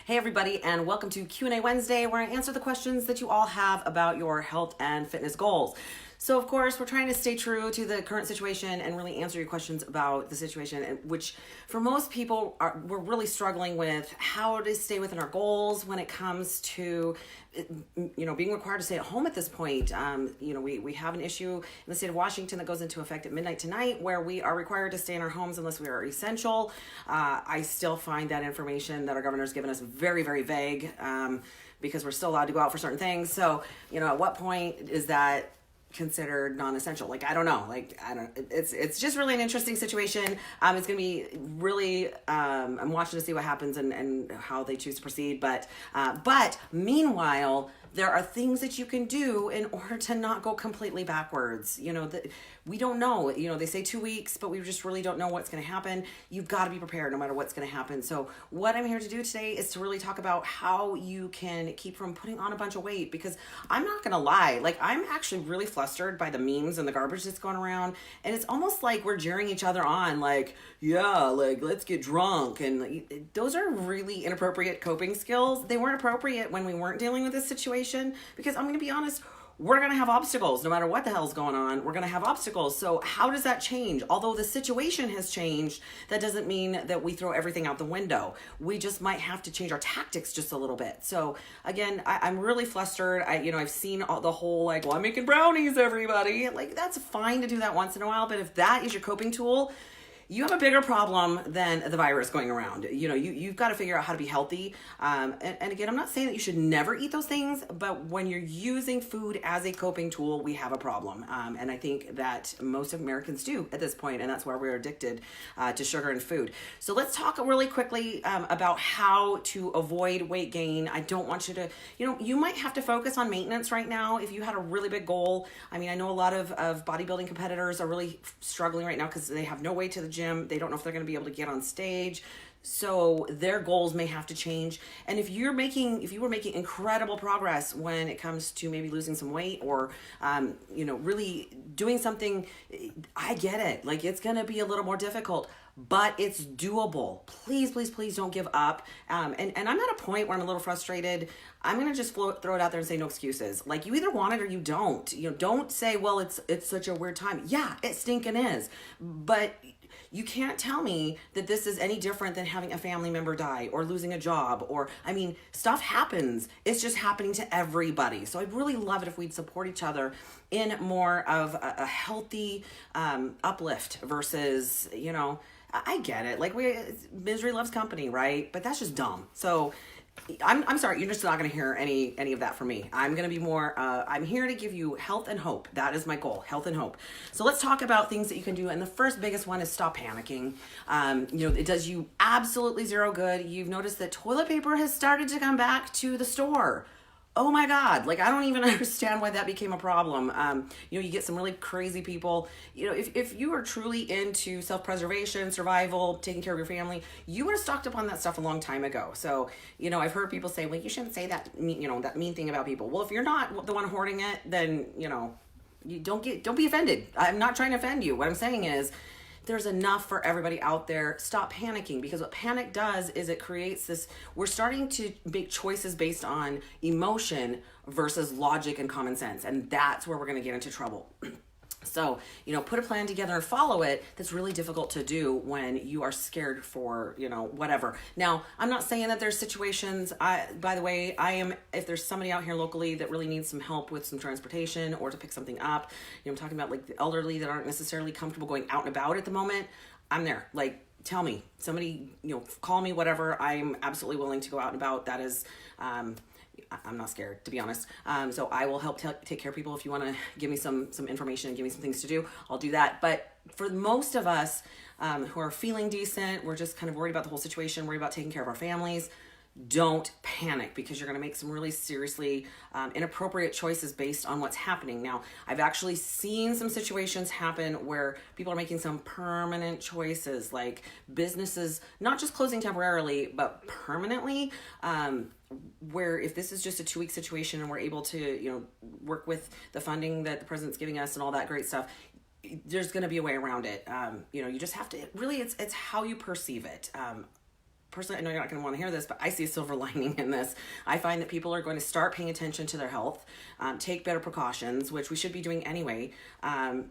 Hey everybody, and welcome to Q&A Wednesday, where I answer the questions that you all have about your health and fitness goals. So of course, we're trying to stay true to the current situation and really answer your questions about the situation, which for most people we're really struggling with how to stay within our goals when it comes to being required to stay at home at this point. We have an issue in the state of Washington that goes into effect at midnight tonight, where we are required to stay in our homes unless we are essential. I still find that information that our governor's given us very, very vague, because we're still allowed to go out for certain things. So, at what point is that considered non-essential? I don't know. It's just really an interesting situation. It's going to be really, I'm watching to see what happens and how they choose to proceed. But meanwhile, there are things that you can do in order to not go completely backwards. We don't know. They say 2 weeks, but we just really don't know what's going to happen. You've got to be prepared no matter what's going to happen. So what I'm here to do today is to really talk about how you can keep from putting on a bunch of weight, because I'm not going to lie. I'm actually really flustered by the memes and the garbage that's going around. And it's almost like we're jeering each other on, let's get drunk. And those are really inappropriate coping skills. They weren't appropriate when we weren't dealing with this situation, because I'm going to be honest, we're going to have obstacles no matter what the hell's going on. We're going to have obstacles. So how does that change? Although the situation has changed, that doesn't mean that we throw everything out the window. We just might have to change our tactics just a little bit. So again, I'm really flustered. I've seen the whole I'm making brownies, everybody. That's fine to do that once in a while, but if that is your coping tool, you have a bigger problem than the virus going around. You've got to figure out how to be healthy. And again, I'm not saying that you should never eat those things, but when you're using food as a coping tool, we have a problem. And I think that most Americans do at this point, and that's why we're addicted to sugar and food. So let's talk really quickly about how to avoid weight gain. I don't want you to, you might have to focus on maintenance right now if you had a really big goal. I know a lot of bodybuilding competitors are really struggling right now because they have no way to the gym. They don't know if they're going to be able to get on stage. So their goals may have to change. And if you were making incredible progress when it comes to maybe losing some weight or, really doing something, I get it. It's going to be a little more difficult, but it's doable. Please, please, please don't give up. And I'm at a point where I'm a little frustrated. I'm going to just throw it out there and say no excuses. You either want it or you don't. Don't say, well, it's such a weird time. Yeah, it stinking is. But you can't tell me that this is any different than having a family member die or losing a job stuff happens. It's just happening to everybody. So I'd really love it if we'd support each other in more of a healthy uplift versus, I get it. Misery loves company, right? But that's just dumb. So I'm sorry, you're just not going to hear any of that from me. I'm going to be more, I'm here to give you health and hope. That is my goal, health and hope. So let's talk about things that you can do. And the first biggest one is stop panicking. It does you absolutely zero good. You've noticed that toilet paper has started to come back to the store. Oh my God, I don't even understand why that became a problem. You get some really crazy people. If you are truly into self-preservation, survival, taking care of your family, you would have stocked up on that stuff a long time ago. So, I've heard people say, well, you shouldn't say that mean thing about people. Well, if you're not the one hoarding it, then, you don't be offended. I'm not trying to offend you. What I'm saying is, there's enough for everybody out there. Stop panicking, because what panic does is it creates this, we're starting to make choices based on emotion versus logic and common sense. And that's where we're going to get into trouble. So, put a plan together and follow it. That's really difficult to do when you are scared for, whatever. Now, I'm not saying that there's situations, by the way, if there's somebody out here locally that really needs some help with some transportation or to pick something up, I'm talking about the elderly that aren't necessarily comfortable going out and about at the moment. I'm there. Tell me, somebody, call me, whatever. I'm absolutely willing to go out and about. That is, I'm not scared, to be honest. So I will help take care of people. If you want to give me some information and give me some things to do, I'll do that. But for most of us who are feeling decent, we're just kind of worried about the whole situation, worried about taking care of our families. Don't panic, because you're going to make some really seriously inappropriate choices based on what's happening. Now, I've actually seen some situations happen where people are making some permanent choices, like businesses not just closing temporarily, but permanently. Where if this is just a 2-week situation and we're able to, work with the funding that the president's giving us and all that great stuff, there's going to be a way around it. You just have to, really, it's how you perceive it. personally, I know you're not going to want to hear this, but I see a silver lining in this. I find that people are going to start paying attention to their health, take better precautions, which we should be doing anyway. Some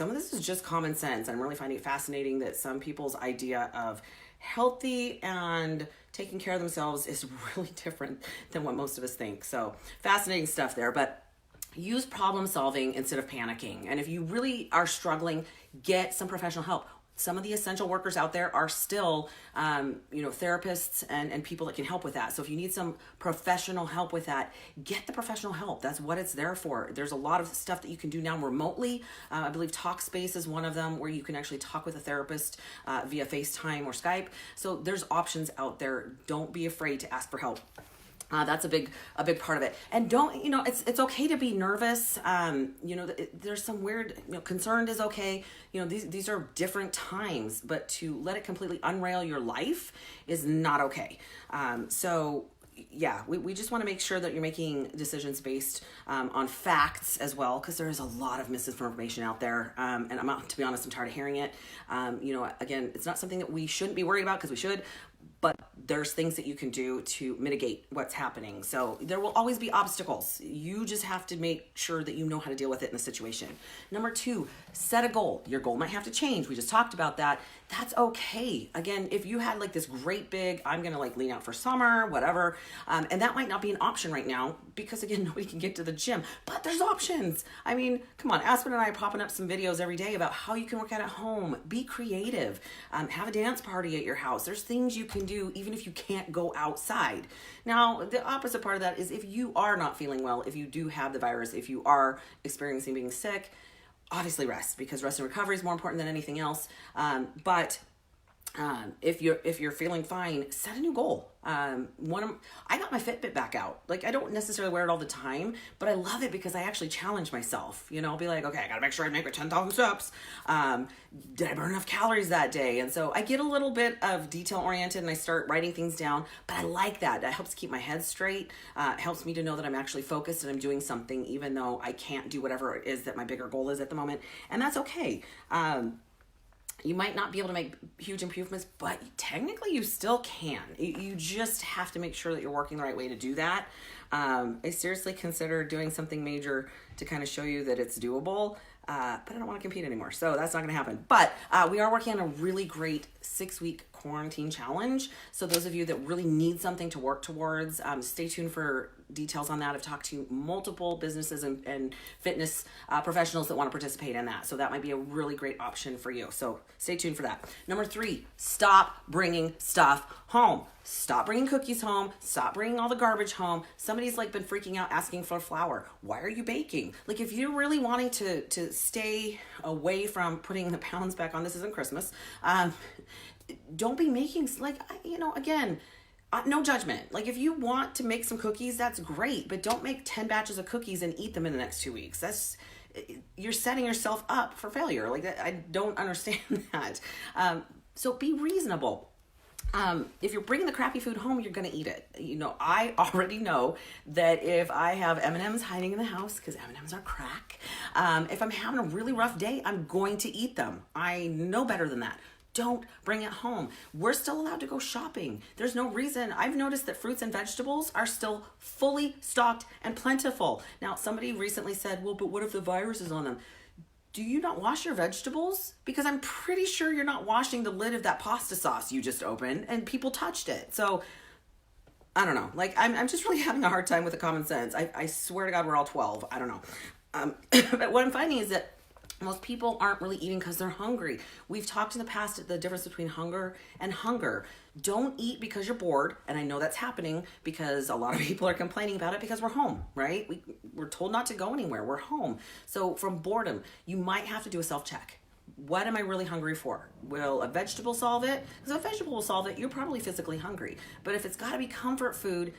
of this is just common sense. I'm really finding it fascinating that some people's idea of healthy and taking care of themselves is really different than what most of us think. So fascinating stuff there, but use problem solving instead of panicking. And if you really are struggling, get some professional help. Some of the essential workers out there are still, therapists and people that can help with that. So if you need some professional help with that, get the professional help. That's what it's there for. There's a lot of stuff that you can do now remotely. I believe Talkspace is one of them where you can actually talk with a therapist via FaceTime or Skype. So there's options out there. Don't be afraid to ask for help. That's a big part of it. And don't, it's okay to be nervous. There's some weird, concerned is okay. These are different times, but to let it completely unrail your life is not okay. We just want to make sure that you're making decisions based on facts as well, because there is a lot of misinformation out there. And to be honest, I'm tired of hearing it. Again, it's not something that we shouldn't be worried about, because we should, but there's things that you can do to mitigate what's happening. So there will always be obstacles. You just have to make sure that you know how to deal with it in the situation. Number 2, set a goal. Your goal might have to change. We just talked about that. That's okay. Again, if you had like this great big, I'm going to like lean out for summer, whatever. And that might not be an option right now because again, nobody can get to the gym, but there's options. I mean, come on, Aspen and I are popping up some videos every day about how you can work out at home, be creative, have a dance party at your house. There's things you can do even if you can't go outside. Now, the opposite part of that is if you are not feeling well, if you do have the virus, if you are experiencing being sick, obviously rest, because rest and recovery is more important than anything else. If you're feeling fine, set a new goal. I got my Fitbit back out. Like, I don't necessarily wear it all the time, but I love it because I actually challenge myself. I'll be like, okay, I gotta make sure I make my 10,000 steps. Did I burn enough calories that day? And so I get a little bit of detail oriented and I start writing things down, but I like that. That helps keep my head straight. It helps me to know that I'm actually focused and I'm doing something, even though I can't do whatever it is that my bigger goal is at the moment. And that's okay. You might not be able to make huge improvements, but technically you still can. You just have to make sure that you're working the right way to do that. I seriously consider doing something major to kind of show you that it's doable, but I don't want to compete anymore, so that's not going to happen. But we are working on a really great 6-week quarantine challenge. So those of you that really need something to work towards, stay tuned for details on that. I've talked to multiple businesses and fitness professionals that want to participate in that. So that might be a really great option for you. So stay tuned for that. Number 3, stop bringing stuff home. Stop bringing cookies home. Stop bringing all the garbage home. Somebody's like been freaking out asking for flour. Why are you baking? Like, if you're really wanting to stay away from putting the pounds back on, this isn't Christmas. Don't be making, again, no judgment. Like, if you want to make some cookies, that's great, but don't make 10 batches of cookies and eat them in the next 2 weeks. You're setting yourself up for failure. Like, I don't understand that. So be reasonable. If you're bringing the crappy food home, you're going to eat it. I already know that if I have M&Ms hiding in the house, because M&Ms are crack, if I'm having a really rough day, I'm going to eat them. I know better than that. Don't bring it home. We're still allowed to go shopping. There's no reason. I've noticed that fruits and vegetables are still fully stocked and plentiful. Now, somebody recently said, well, but what if the virus is on them? Do you not wash your vegetables? Because I'm pretty sure you're not washing the lid of that pasta sauce you just opened and people touched it. So I don't know. Like, I'm just really having a hard time with the common sense. I swear to God, we're all 12. I don't know. But what I'm finding is that most people aren't really eating because they're hungry. We've talked in the past the difference between hunger and hunger. Don't eat because you're bored. And I know that's happening because a lot of people are complaining about it because we're home, right? We're told not to go anywhere. We're home. So from boredom, you might have to do a self-check. What am I really hungry for? Will a vegetable solve it? Because if a vegetable will solve it, you're probably physically hungry. But if it's got to be comfort food,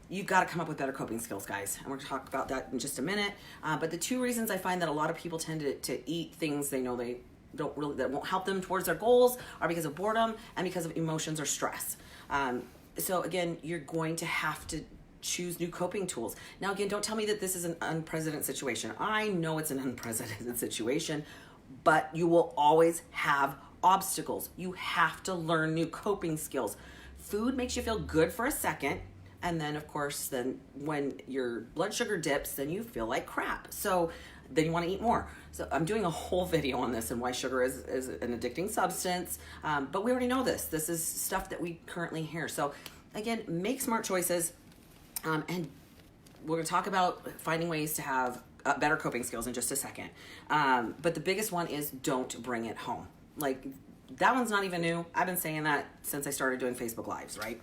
you've got to come up with better coping skills, guys. And we're going to talk about that in just a minute. But the 2 reasons I find that a lot of people tend to eat things they know that won't help them towards their goals are because of boredom and because of emotions or stress. So again, you're going to have to choose new coping tools. Now, again, don't tell me that this is an unprecedented situation. I know it's an unprecedented situation, but you will always have obstacles. You have to learn new coping skills. Food makes you feel good for a second. And then, of course, then when your blood sugar dips, then you feel like crap. So then you want to eat more. So I'm doing a whole video on this and why sugar is an addicting substance. But we already know this. This is stuff that we currently hear. So again, make smart choices. And we're going to talk about finding ways to have better coping skills in just a second. But the biggest one is don't bring it home. Like, that one's not even new. I've been saying that since I started doing Facebook Lives, right?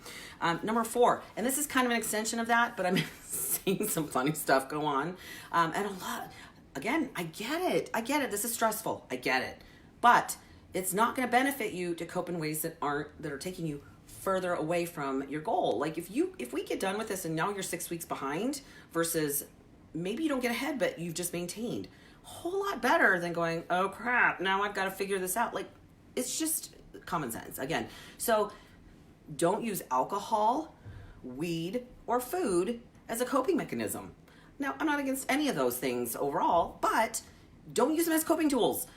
Number 4, and this is kind of an extension of that, but I'm seeing some funny stuff go on. And a lot, again, I get it. This is stressful. I get it. But it's not going to benefit you to cope in ways that are taking you further away from your goal. Like if we get done with this and now you're 6 weeks behind versus maybe you don't get ahead, but you've just maintained, a whole lot better than going, oh crap, now I've got to figure this out. Like, it's just common sense again. So don't use alcohol, weed, or food as a coping mechanism. Now, I'm not against any of those things overall, but don't use them as coping tools.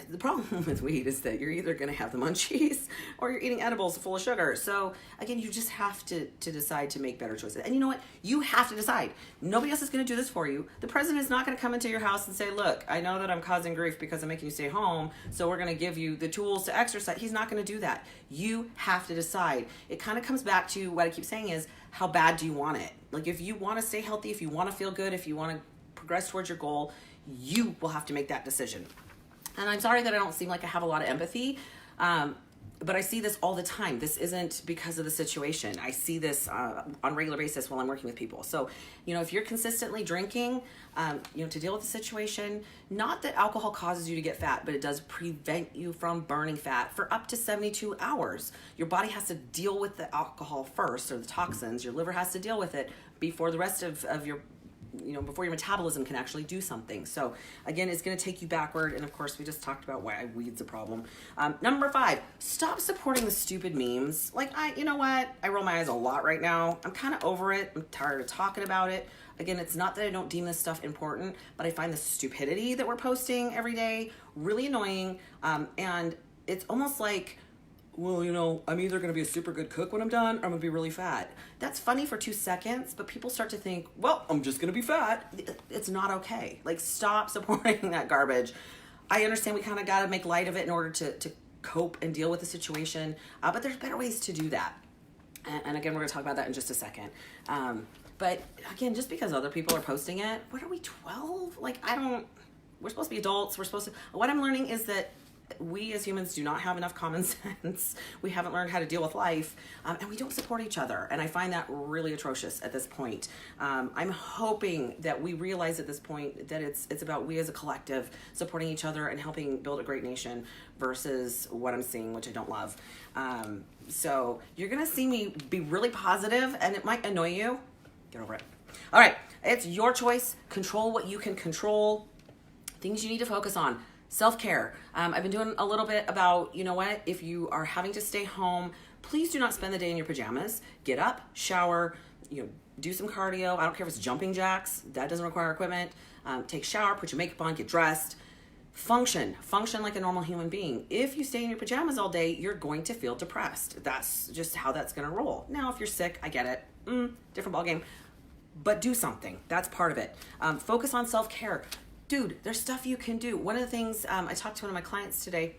The problem with weed is that you're either going to have the munchies or you're eating edibles full of sugar. So again, you just have to decide to make better choices. And you know what? You have to decide. Nobody else is going to do this for you. The president is not going to come into your house and say, look, I know that I'm causing grief because I'm making you stay home, so we're going to give you the tools to exercise. He's not going to do that. You have to decide. It kind of comes back to what I keep saying is, how bad do you want it? Like, if you want to stay healthy, if you want to feel good, if you want to progress towards your goal, you will have to make that decision. And I'm sorry that I don't seem like I have a lot of empathy, but I see this all the time. This isn't because of the situation. I see this on a regular basis while I'm working with people. So, if you're consistently drinking, to deal with the situation, not that alcohol causes you to get fat, but it does prevent you from burning fat for up to 72 hours. Your body has to deal with the alcohol first, or the toxins. Your liver has to deal with it before the rest of your before your metabolism can actually do something. So again, it's going to take you backward. And of course, we just talked about why weed's a problem. Number 5, stop supporting the stupid memes. Like, I roll my eyes a lot right now. I'm kind of over it. I'm tired of talking about it. Again, it's not that I don't deem this stuff important, but I find the stupidity that we're posting every day really annoying. And it's almost like, well, I'm either going to be a super good cook when I'm done, or I'm going to be really fat. That's funny for 2 seconds, but people start to think, well, I'm just going to be fat. It's not okay. Like, stop supporting that garbage. I understand we kind of got to make light of it in order to cope and deal with the situation, but there's better ways to do that. And again, we're going to talk about that in just a second. But again, just because other people are posting it, what are we, 12? Like, we're supposed to be adults. What I'm learning is that we as humans do not have enough common sense. We haven't learned how to deal with life, and we don't support each other. And I find that really atrocious at this point. I'm hoping that we realize at this point that it's about we as a collective supporting each other and helping build a great nation versus what I'm seeing, which I don't love. So you're going to see me be really positive, and it might annoy you. Get over it. All right. It's your choice. Control what you can control. Things you need to focus on. Self-care. I've been doing a little bit about, if you are having to stay home, please do not spend the day in your pajamas. Get up, shower, do some cardio. I don't care if it's jumping jacks. That doesn't require equipment. Take a shower, put your makeup on, get dressed. Function like a normal human being. If you stay in your pajamas all day, you're going to feel depressed. That's just how that's going to roll. Now, if you're sick, I get it. Different ballgame. But do something. That's part of it. Focus on self-care. Dude, there's stuff you can do. One of the things, I talked to one of my clients today,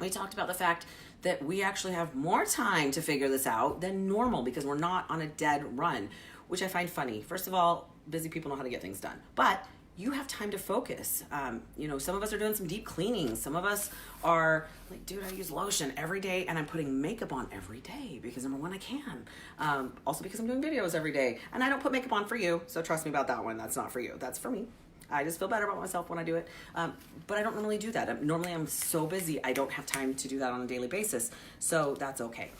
we talked about the fact that we actually have more time to figure this out than normal because we're not on a dead run, which I find funny. First of all, busy people know how to get things done, but you have time to focus. Some of us are doing some deep cleaning. Some of us are like, dude, I use lotion every day and I'm putting makeup on every day because number one, I can. Also because I'm doing videos every day and I don't put makeup on for you. So trust me about that one. That's not for you. That's for me. I just feel better about myself when I do it. But I don't normally do that. Normally I'm so busy, I don't have time to do that on a daily basis. So that's okay.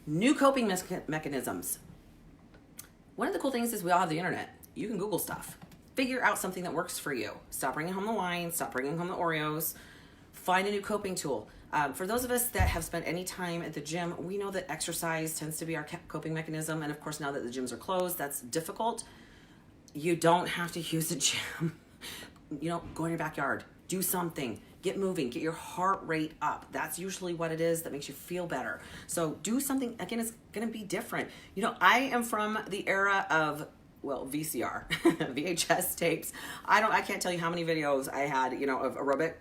New coping mechanisms. One of the cool things is we all have the internet. You can Google stuff. Figure out something that works for you. Stop bringing home the wine. Stop bringing home the Oreos. Find a new coping tool. For those of us that have spent any time at the gym, we know that exercise tends to be our coping mechanism. And of course, now that the gyms are closed, that's difficult. You don't have to use a gym. Go in your backyard. do something, get moving, get your heart rate up. That's usually what it is that makes you feel better. So do something. Again, it's going to be different. I am from the era of, VCR, VHS tapes. I can't tell you how many videos I had, of aerobic,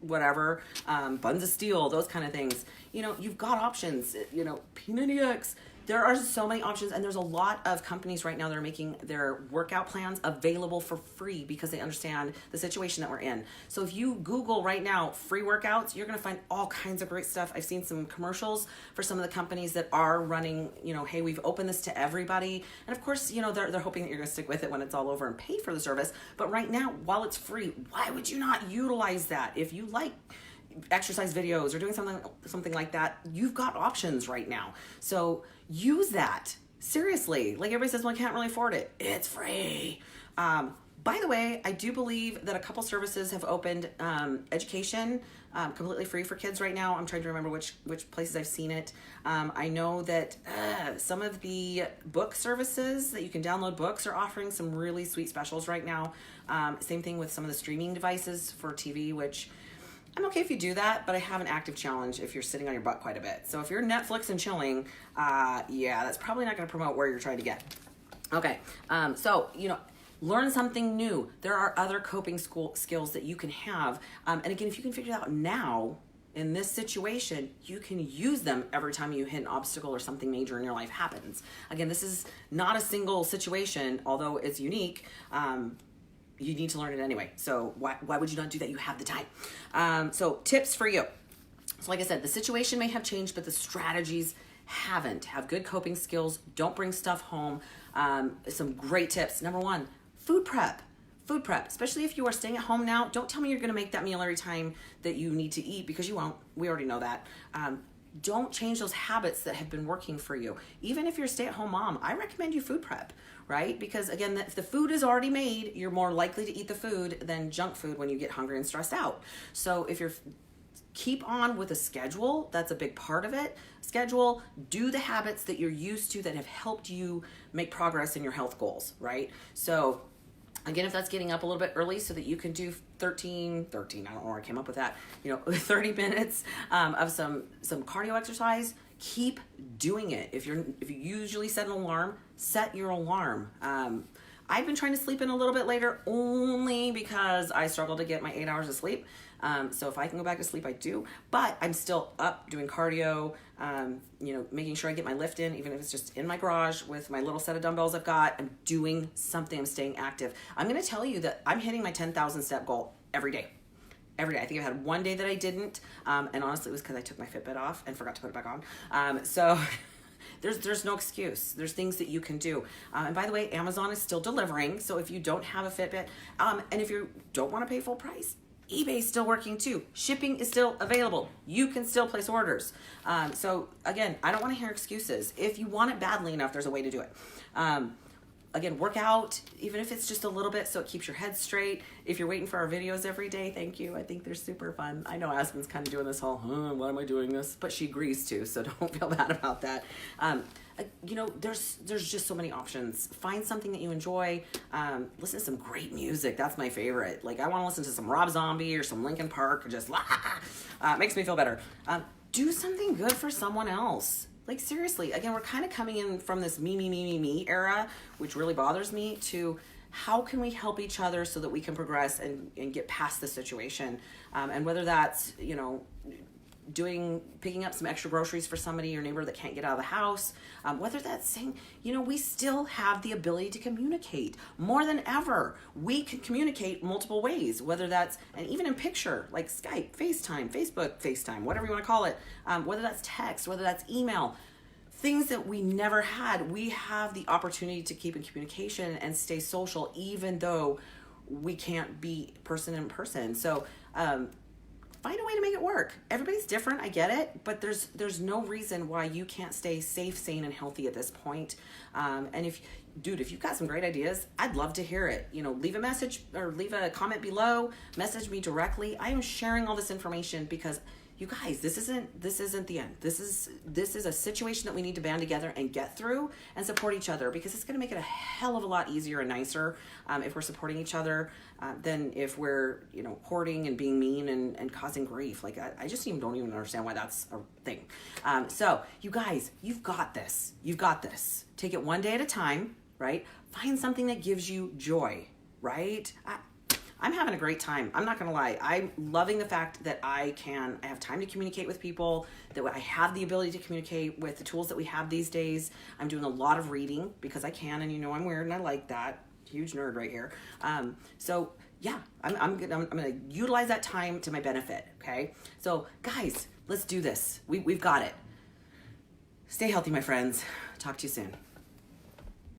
whatever, buns of steel, those kind of things. You've got options, P90X. There are so many options, and there's a lot of companies right now that are making their workout plans available for free because they understand the situation that we're in. So if you Google right now free workouts, you're going to find all kinds of great stuff. I've seen some commercials for some of the companies that are running, hey, we've opened this to everybody. And of course, they're hoping that you're going to stick with it when it's all over and pay for the service. But right now, while it's free, why would you not utilize that? If you like exercise videos or doing something like that, you've got options right now. So use that. Seriously. Like everybody says, well, I can't really afford it. It's free. By the way, I do believe that a couple services have opened education completely free for kids right now. I'm trying to remember which places I've seen it. I know that some of the book services that you can download books are offering some really sweet specials right now. Same thing with some of the streaming devices for TV, which I'm okay if you do that, but I have an active challenge if you're sitting on your butt quite a bit. So if you're Netflix and chilling, that's probably not going to promote where you're trying to get. Okay, learn something new. There are other coping skills that you can have. And again, if you can figure it out now in this situation, you can use them every time you hit an obstacle or something major in your life happens. Again, this is not a single situation, although it's unique. You need to learn it anyway. So why would you not do that? You have the time. So tips for you. So like I said, the situation may have changed, but the strategies haven't. Have good coping skills. Don't bring stuff home. Some great tips. Number one, food prep. Food prep, especially if you are staying at home now. Don't tell me you're going to make that meal every time that you need to eat, because you won't. We already know that. Don't change those habits that have been working for you. Even if you're a stay-at-home mom, I recommend you food prep, right? Because again, if the food is already made, you're more likely to eat the food than junk food when you get hungry and stressed out. So if you're keep on with a schedule, that's a big part of it. Schedule, do the habits that you're used to that have helped you make progress in your health goals, right? So again, if that's getting up a little bit early so that you can do 13, I don't know where I came up with that, 30 minutes of some cardio exercise, keep doing it. If you usually set an alarm, set your alarm. I've been trying to sleep in a little bit later only because I struggle to get my 8 hours of sleep. So if I can go back to sleep, I do. But I'm still up doing cardio, making sure I get my lift in, even if it's just in my garage with my little set of dumbbells I've got. I'm doing something. I'm staying active. I'm going to tell you that I'm hitting my 10,000 step goal every day. Every day. I think I had one day that I didn't. And honestly, it was because I took my Fitbit off and forgot to put it back on. So there's no excuse. There's things that you can do. And by the way, Amazon is still delivering. So if you don't have a Fitbit, and if you don't want to pay full price, eBay's still working too. Shipping is still available. You can still place orders. So again, I don't want to hear excuses. If you want it badly enough, there's a way to do it. Again, work out, even if it's just a little bit so it keeps your head straight. If you're waiting for our videos every day, thank you. I think they're super fun. I know Aspen's kind of doing this whole, why am I doing this? But she agrees too, so don't feel bad about that. There's just so many options. Find something that you enjoy. Listen to some great music. That's my favorite. Like I want to listen to some Rob Zombie or some Linkin Park. Just makes me feel better. Do something good for someone else. Like seriously, again, we're kind of coming in from this me era, which really bothers me, to how can we help each other so that we can progress and get past the situation. And whether that's, picking up some extra groceries for somebody, your neighbor that can't get out of the house, whether that's saying, we still have the ability to communicate more than ever. We can communicate multiple ways, whether that's, and even in picture, like Skype, FaceTime, Facebook, FaceTime, whatever you want to call it, whether that's text, whether that's email, things that we never had. We have the opportunity to keep in communication and stay social, even though we can't be person in person. So, find a way to make it work. Everybody's different, I get it, but there's no reason why you can't stay safe, sane, and healthy at this point. And if you've got some great ideas, I'd love to hear it. Leave a message or leave a comment below, message me directly. I am sharing all this information because you guys, this isn't the end. This is a situation that we need to band together and get through and support each other, because it's going to make it a hell of a lot easier and nicer if we're supporting each other than if we're, hoarding and being mean and causing grief. Like, I just don't even understand why that's a thing. So you guys, you've got this. You've got this. Take it one day at a time, right? Find something that gives you joy, right? I'm having a great time. I'm not going to lie. I'm loving the fact that I have time to communicate with people, that I have the ability to communicate with the tools that we have these days. I'm doing a lot of reading because I can, and I'm weird and I like that. Huge nerd right here. So yeah, I'm going to utilize that time to my benefit. Okay. So guys, let's do this. We've got it. Stay healthy, my friends. Talk to you soon.